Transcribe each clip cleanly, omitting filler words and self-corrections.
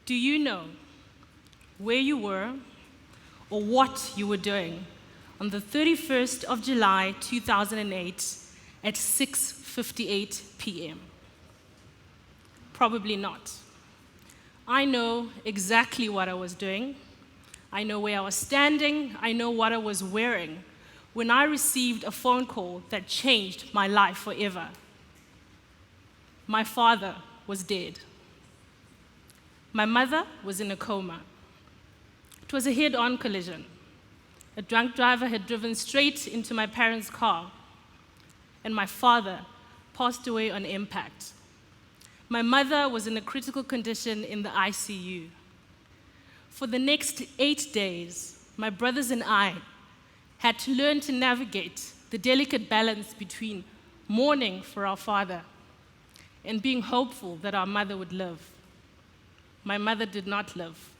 Do you know where you were or what you were doing on the 31st of July 2008 at 6:58 p.m.? Probably not. I know exactly what I was doing. I know where I was standing. I know what I was wearing when I received a phone call that changed my life forever. My father was dead. My mother was in a coma. It was a head-on collision. A drunk driver had driven straight into my parents' car, and my father passed away on impact. My mother was in a critical condition in the ICU. For the next 8 days, my brothers and I had to learn to navigate the delicate balance between mourning for our father and being hopeful that our mother would live. My mother did not live.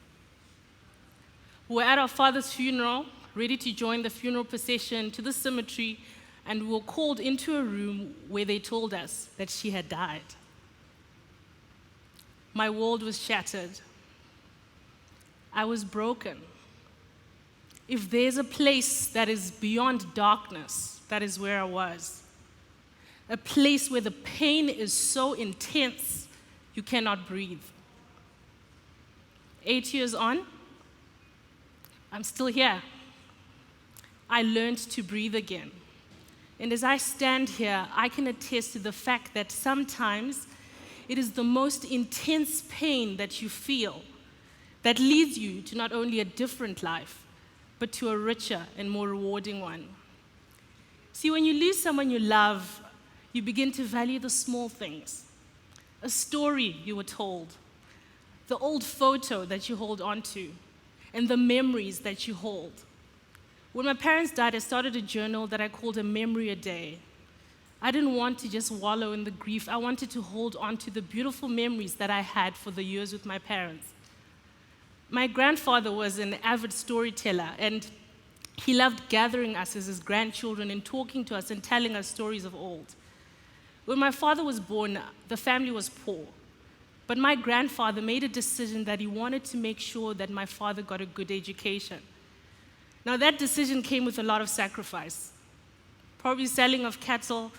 We were at our father's funeral, ready to join the funeral procession to the cemetery, and we were called into a room where they told us that she had died. My world was shattered. I was broken. If there's a place that is beyond darkness, that is where I was. A place where the pain is so intense, you cannot breathe. 8 years on, I'm still here. I learned to breathe again. And as I stand here, I can attest to the fact that sometimes it is the most intense pain that you feel that leads you to not only a different life, but to a richer and more rewarding one. See, when you lose someone you love, you begin to value the small things. A story you were told, the old photo that you hold onto, and the memories that you hold. When my parents died, I started a journal that I called a memory a day. I didn't want to just wallow in the grief. I wanted to hold on to the beautiful memories that I had for the years with my parents. My grandfather was an avid storyteller, and he loved gathering us as his grandchildren and talking to us and telling us stories of old. When my father was born, the family was poor. But my grandfather made a decision that he wanted to make sure that my father got a good education. Now, that decision came with a lot of sacrifice. Probably selling of cattle,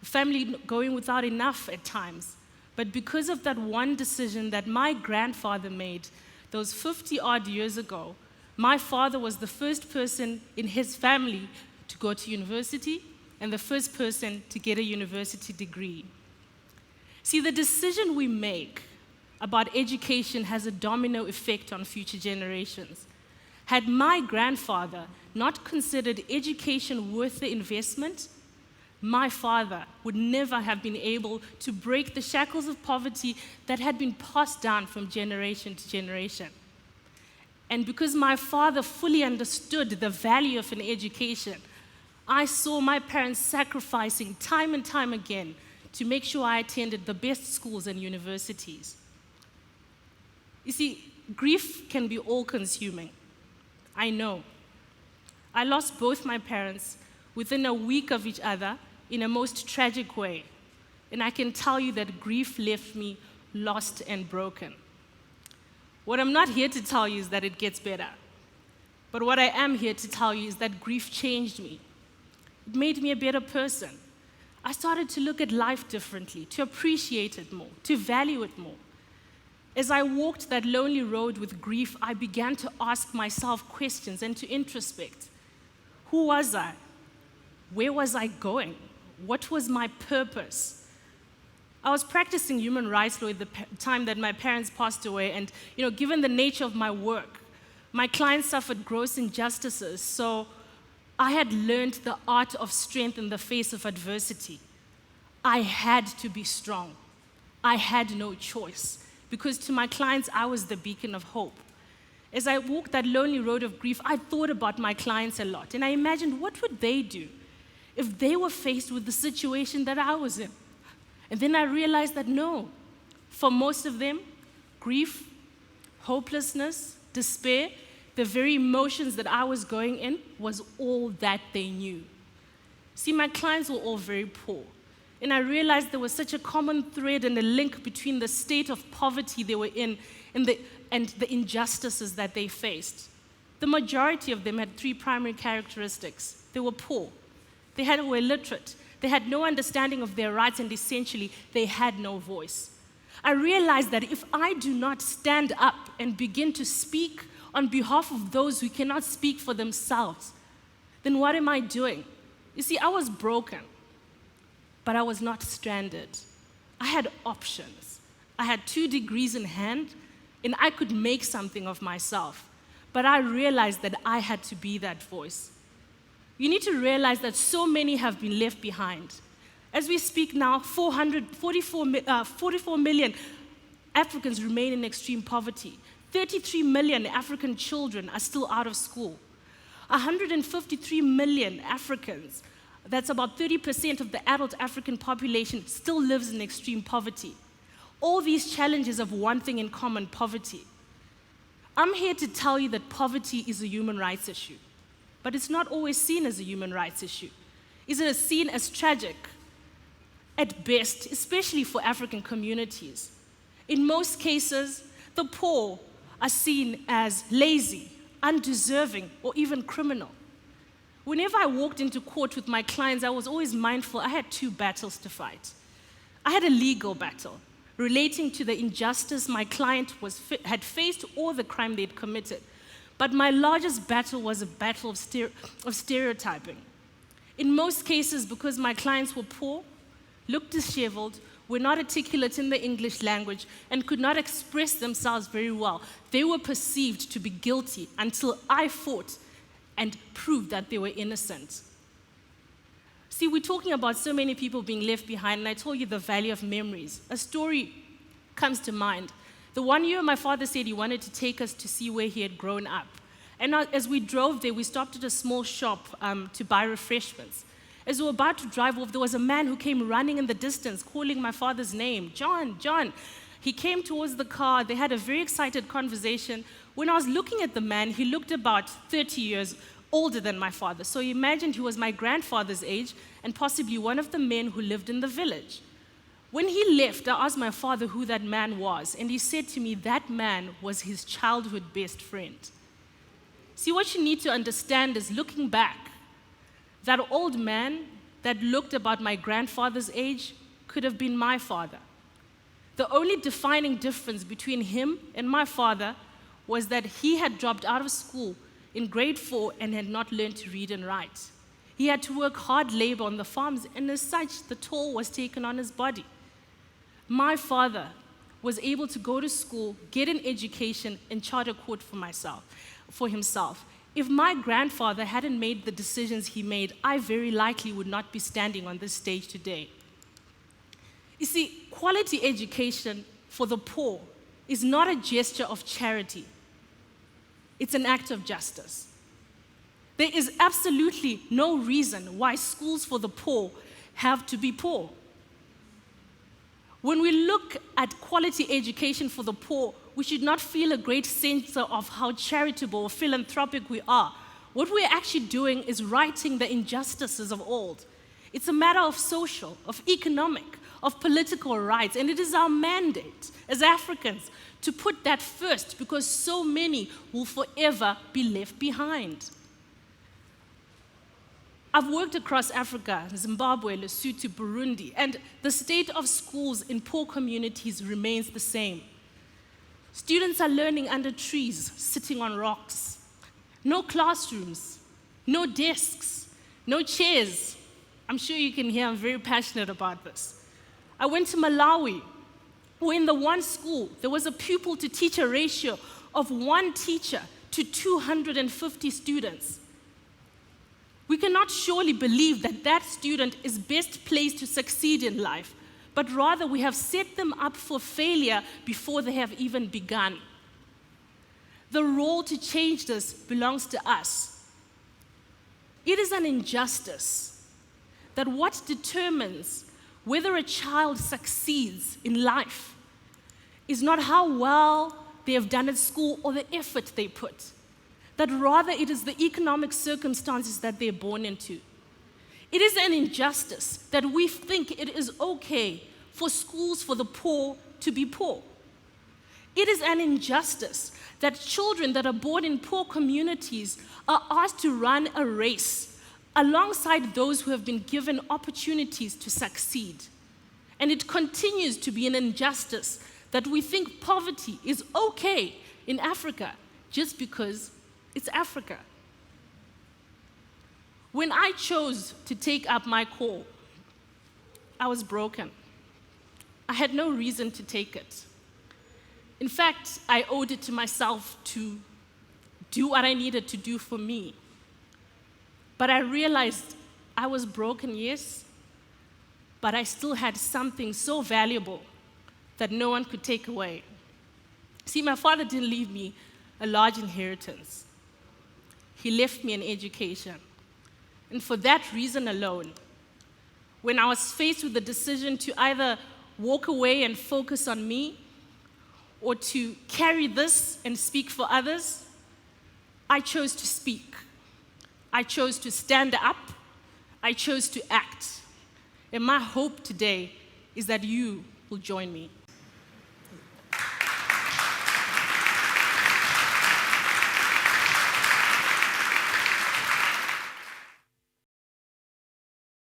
family going without enough at times. But because of that one decision that my grandfather made those 50-odd years ago, my father was the first person in his family to go to university and the first person to get a university degree. See, the decision we make about education has a domino effect on future generations. Had my grandfather not considered education worth the investment, my father would never have been able to break the shackles of poverty that had been passed down from generation to generation. And because my father fully understood the value of an education, I saw my parents sacrificing time and time again to make sure I attended the best schools and universities. You see, grief can be all-consuming. I know. I lost both my parents within a week of each other in a most tragic way. And I can tell you that grief left me lost and broken. What I'm not here to tell you is that it gets better. But what I am here to tell you is that grief changed me. It made me a better person. I started to look at life differently, to appreciate it more, to value it more. As I walked that lonely road with grief, I began to ask myself questions and to introspect. Who was I? Where was I going? What was my purpose? I was practicing human rights law at the time that my parents passed away, and given the nature of my work, my clients suffered gross injustices, so I had learned the art of strength in the face of adversity. I had to be strong. I had no choice. Because to my clients, I was the beacon of hope. As I walked that lonely road of grief, I thought about my clients a lot, and I imagined what would they do if they were faced with the situation that I was in. And then I realized that no, for most of them, grief, hopelessness, despair, the very emotions that I was going in was all that they knew. See, my clients were all very poor. And I realized there was such a common thread and a link between the state of poverty they were in and and the injustices that they faced. The majority of them had 3 primary characteristics. They were poor, were illiterate, they had no understanding of their rights, and essentially, they had no voice. I realized that if I do not stand up and begin to speak on behalf of those who cannot speak for themselves, then what am I doing? You see, I was broken, but I was not stranded. I had options. I had 2 degrees in hand, and I could make something of myself. But I realized that I had to be that voice. You need to realize that so many have been left behind. As we speak now, 44 million Africans remain in extreme poverty. 33 million African children are still out of school. 153 million Africans, that's about 30% of the adult African population, still lives in extreme poverty. All these challenges have one thing in common: poverty. I'm here to tell you that poverty is a human rights issue, but it's not always seen as a human rights issue. It is seen as tragic at best, especially for African communities. In most cases, the poor are seen as lazy, undeserving, or even criminal. Whenever I walked into court with my clients, I was always mindful I had 2 battles to fight. I had a legal battle relating to the injustice my client had faced or the crime they'd committed. But my largest battle was a battle of stereotyping. In most cases, because my clients were poor, looked disheveled, were not articulate in the English language, and could not express themselves very well, they were perceived to be guilty until I fought and proved that they were innocent. See, we're talking about so many people being left behind, and I told you the value of memories. A story comes to mind. The one year my father said he wanted to take us to see where he had grown up. And as we drove there, we stopped at a small shop to buy refreshments. As we were about to drive off, there was a man who came running in the distance, calling my father's name, John, John. He came towards the car. They had a very excited conversation. When I was looking at the man, he looked about 30 years older than my father. So he imagined he was my grandfather's age and possibly one of the men who lived in the village. When he left, I asked my father who that man was, and he said to me that man was his childhood best friend. See, what you need to understand is, looking back, that old man that looked about my grandfather's age could have been my father. The only defining difference between him and my father was that he had dropped out of school in grade 4 and had not learned to read and write. He had to work hard labor on the farms, and as such, the toll was taken on his body. My father was able to go to school, get an education, and chart a court for himself. If my grandfather hadn't made the decisions he made, I very likely would not be standing on this stage today. You see, quality education for the poor is not a gesture of charity. It's an act of justice. There is absolutely no reason why schools for the poor have to be poor. When we look at quality education for the poor, we should not feel a great sense of how charitable or philanthropic we are. What we're actually doing is righting the injustices of old. It's a matter of social, of economic, of political rights, and it is our mandate as Africans to put that first, because so many will forever be left behind. I've worked across Africa, Zimbabwe, Lesotho, Burundi, and the state of schools in poor communities remains the same. Students are learning under trees, sitting on rocks. No classrooms, no desks, no chairs. I'm sure you can hear I'm very passionate about this. I went to Malawi, where in the one school, there was a pupil-to-teacher ratio of 1 teacher to 250 students. We cannot surely believe that that student is best placed to succeed in life, but rather we have set them up for failure before they have even begun. The role to change this belongs to us. It is an injustice that what determines whether a child succeeds in life is not how well they have done at school or the effort they put, that rather it is the economic circumstances that they're born into. It is an injustice that we think it is okay for schools for the poor to be poor. It is an injustice that children that are born in poor communities are asked to run a race alongside those who have been given opportunities to succeed. And it continues to be an injustice that we think poverty is okay in Africa just because it's Africa. When I chose to take up my call, I was broken. I had no reason to take it. In fact, I owed it to myself to do what I needed to do for me. But I realized I was broken, yes, but I still had something so valuable that no one could take away. See, my father didn't leave me a large inheritance. He left me an education. And for that reason alone, when I was faced with the decision to either walk away and focus on me, or to carry this and speak for others, I chose to speak. I chose to stand up. I chose to act. And my hope today is that you will join me.